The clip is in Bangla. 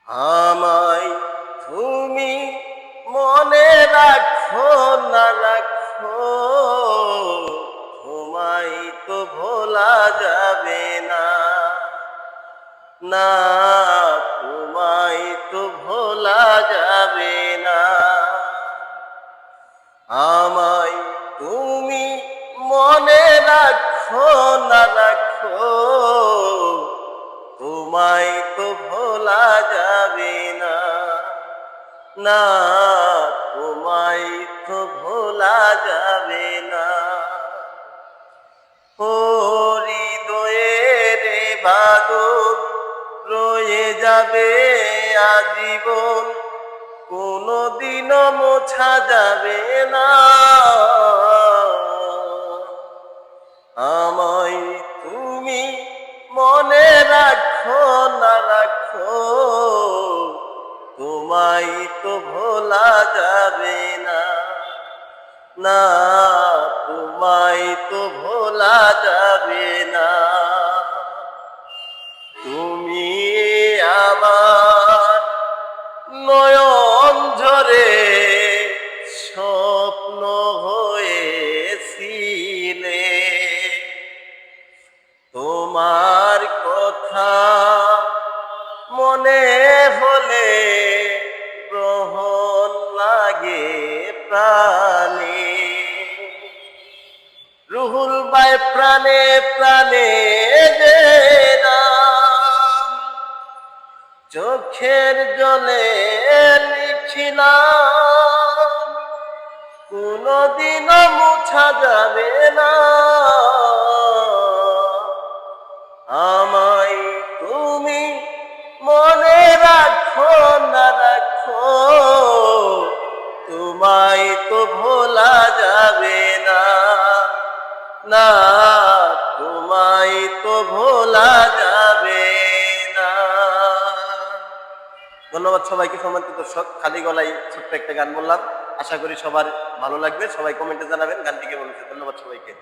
আমায় তুমি মনে রাখো না রাখো, তোমায় তো ভোলা যাবে না। না, তোমায় তো ভোলা যাবে না। আমায় তুমি মনে রাখো না রাখো, তোমায় তো ভোলা যাবে না। না, তোমায় তো ভোলা যাবে না। ও হৃদয়ের বাদল রয়ে যাবে আজীবন, কোনদিনও মোছা যাবে না। আমায় তুমি মনে রাখো না রাখো, তোমায় তো ভোলা যাবে না। না, তোমায় তো ভোলা যাবে না। তুমি আমার নয়ন ঝরে স্বপ্ন হয়েছিলে, তোমার কথা মনে হলে গ্রহণ লাগে প্রাণে। রুহুল বাই প্রাণে প্রাণে যে নাম চোখের জলে লিখিলাম, কোনদিনও মুছা যাবে না। আমায় তুমি মনে রাখো না রাখো, তোমায় তো ভোলা যাবে না। না, তোমায় তো ভোলা যাবে না। ধন্যবাদ সবাইকে। সম্মানিত দর্শক, খালি গলায় ছোট্ট একটা গান বললাম, আশা করি সবার ভালো লাগবে। সবাই কমেন্টে জানাবেন গানটি কেমন হয়েছে। ধন্যবাদ সবাইকে।